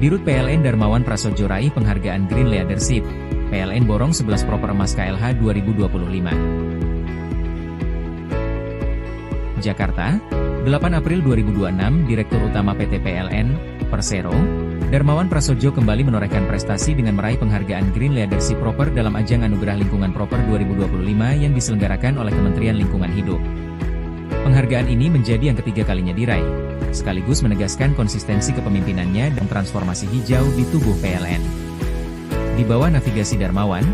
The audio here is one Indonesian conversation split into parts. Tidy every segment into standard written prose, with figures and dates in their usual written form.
Dirut PLN Darmawan Prasojo raih penghargaan Green Leadership. PLN borong 11 proper emas KLH 2025. Jakarta, 8 April 2026, Direktur Utama PT PLN, Persero, Darmawan Prasojo kembali menorehkan prestasi dengan meraih penghargaan Green Leadership Proper dalam ajang Anugerah Lingkungan Proper 2025 yang diselenggarakan oleh Kementerian Lingkungan Hidup. Penghargaan ini menjadi yang ketiga kalinya diraih, sekaligus menegaskan konsistensi kepemimpinannya dan transformasi hijau di tubuh PLN. Di bawah navigasi Darmawan,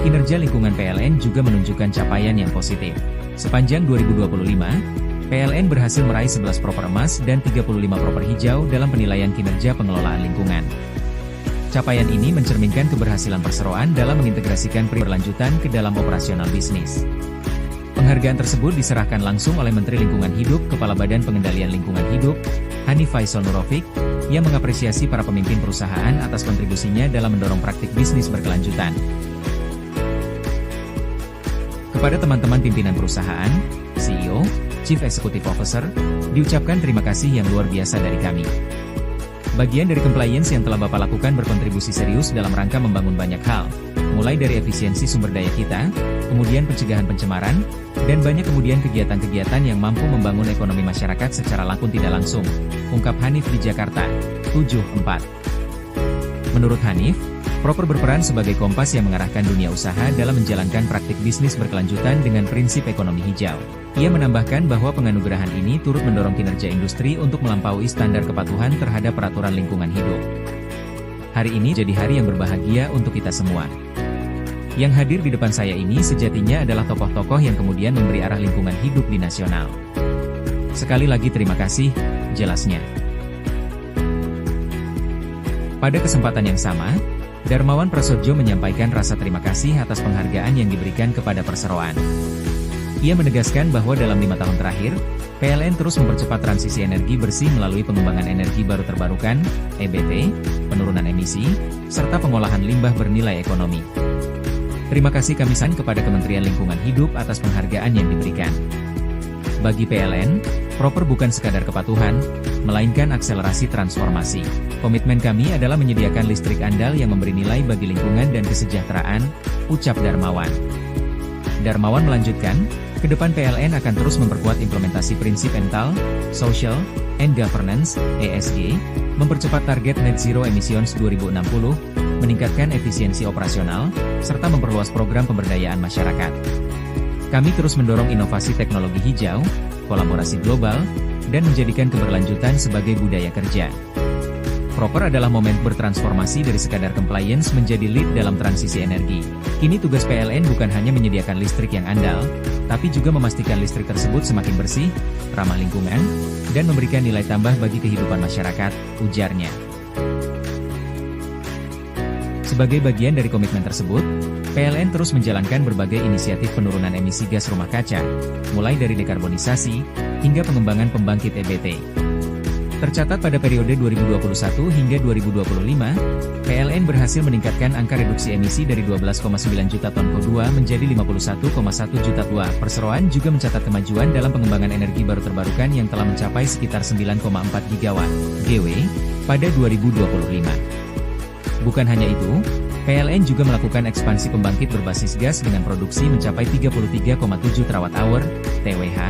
kinerja lingkungan PLN juga menunjukkan capaian yang positif. Sepanjang 2025, PLN berhasil meraih 11 proper emas dan 35 proper hijau dalam penilaian kinerja pengelolaan lingkungan. Capaian ini mencerminkan keberhasilan perseroan dalam mengintegrasikan berlanjutan ke dalam operasional bisnis. Penghargaan tersebut diserahkan langsung oleh Menteri Lingkungan Hidup Kepala Badan Pengendalian Lingkungan Hidup, Hanif Faisal Nurofik, yang mengapresiasi para pemimpin perusahaan atas kontribusinya dalam mendorong praktik bisnis berkelanjutan. Kepada teman-teman pimpinan perusahaan, CEO, Chief Executive Officer, diucapkan terima kasih yang luar biasa dari kami. Bagian dari compliance yang telah Bapak lakukan berkontribusi serius dalam rangka membangun banyak hal, mulai dari efisiensi sumber daya kita, kemudian pencegahan pencemaran, dan banyak kemudian kegiatan-kegiatan yang mampu membangun ekonomi masyarakat secara langsung tidak langsung, ungkap Hanif di Jakarta, 7/4. Menurut Hanif, Proper berperan sebagai kompas yang mengarahkan dunia usaha dalam menjalankan praktik bisnis berkelanjutan dengan prinsip ekonomi hijau. Ia menambahkan bahwa penganugerahan ini turut mendorong kinerja industri untuk melampaui standar kepatuhan terhadap peraturan lingkungan hidup. Hari ini jadi hari yang berbahagia untuk kita semua. Yang hadir di depan saya ini sejatinya adalah tokoh-tokoh yang kemudian memberi arah lingkungan hidup di nasional. Sekali lagi terima kasih, jelasnya. Pada kesempatan yang sama, Darmawan Prasojo menyampaikan rasa terima kasih atas penghargaan yang diberikan kepada perseroan. Ia menegaskan bahwa dalam 5 tahun terakhir, PLN terus mempercepat transisi energi bersih melalui pengembangan energi baru terbarukan, EBT, penurunan emisi, serta pengolahan limbah bernilai ekonomi. Terima kasih kami kepada Kementerian Lingkungan Hidup atas penghargaan yang diberikan. Bagi PLN, Proper bukan sekadar kepatuhan, melainkan akselerasi transformasi. Komitmen kami adalah menyediakan listrik andal yang memberi nilai bagi lingkungan dan kesejahteraan, ucap Darmawan. Darmawan melanjutkan, ke depan PLN akan terus memperkuat implementasi prinsip Environmental, Social, and Governance, ESG, mempercepat target Net Zero Emissions 2060, meningkatkan efisiensi operasional, serta memperluas program pemberdayaan masyarakat. Kami terus mendorong inovasi teknologi hijau, kolaborasi global, dan menjadikan keberlanjutan sebagai budaya kerja. Proper adalah momen bertransformasi dari sekadar compliance menjadi lead dalam transisi energi. Kini tugas PLN bukan hanya menyediakan listrik yang andal, tapi juga memastikan listrik tersebut semakin bersih, ramah lingkungan, dan memberikan nilai tambah bagi kehidupan masyarakat, ujarnya. Sebagai bagian dari komitmen tersebut, PLN terus menjalankan berbagai inisiatif penurunan emisi gas rumah kaca, mulai dari dekarbonisasi, hingga pengembangan pembangkit EBT. Tercatat pada periode 2021 hingga 2025, PLN berhasil meningkatkan angka reduksi emisi dari 12,9 juta ton CO2 menjadi 51,1 juta ton. Perseroan juga mencatat kemajuan dalam pengembangan energi baru terbarukan yang telah mencapai sekitar 9,4 gigawatt GW pada 2025. Bukan hanya itu, PLN juga melakukan ekspansi pembangkit berbasis gas dengan produksi mencapai 33,7 terawatt-hour (TWh)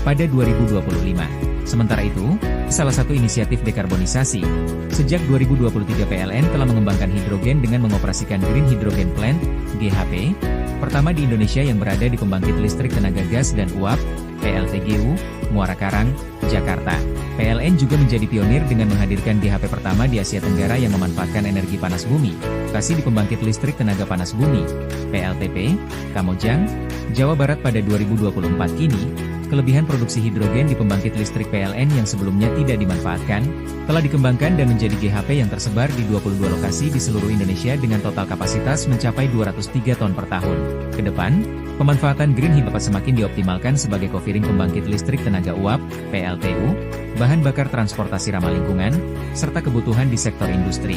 pada 2025. Sementara itu, salah satu inisiatif dekarbonisasi, sejak 2023 PLN telah mengembangkan hidrogen dengan mengoperasikan Green Hydrogen Plant, GHP, pertama di Indonesia yang berada di pembangkit listrik tenaga gas dan uap, PLTGU, Muara Karang, Jakarta. PLN juga menjadi pionir dengan menghadirkan GHP pertama di Asia Tenggara yang memanfaatkan energi panas bumi, lokasi di pembangkit listrik tenaga panas bumi, PLTP, Kamojang, Jawa Barat pada 2024 kini. Kelebihan produksi hidrogen di pembangkit listrik PLN yang sebelumnya tidak dimanfaatkan, telah dikembangkan dan menjadi GHP yang tersebar di 22 lokasi di seluruh Indonesia dengan total kapasitas mencapai 203 ton per tahun. Kedepan, pemanfaatan green hydrogen dapat semakin dioptimalkan sebagai co-firing pembangkit listrik tenaga uap, PLTU, bahan bakar transportasi ramah lingkungan, serta kebutuhan di sektor industri.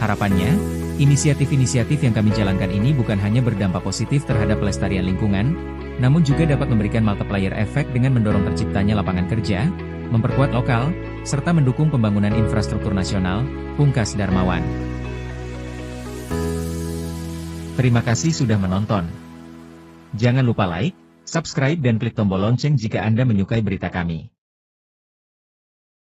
Harapannya, inisiatif-inisiatif yang kami jalankan ini bukan hanya berdampak positif terhadap pelestarian lingkungan, namun juga dapat memberikan multiplier efek dengan mendorong terciptanya lapangan kerja, memperkuat lokal, serta mendukung pembangunan infrastruktur nasional, pungkas Darmawan. Terima kasih sudah menonton. Jangan lupa like, subscribe dan klik tombol lonceng jika Anda menyukai berita kami.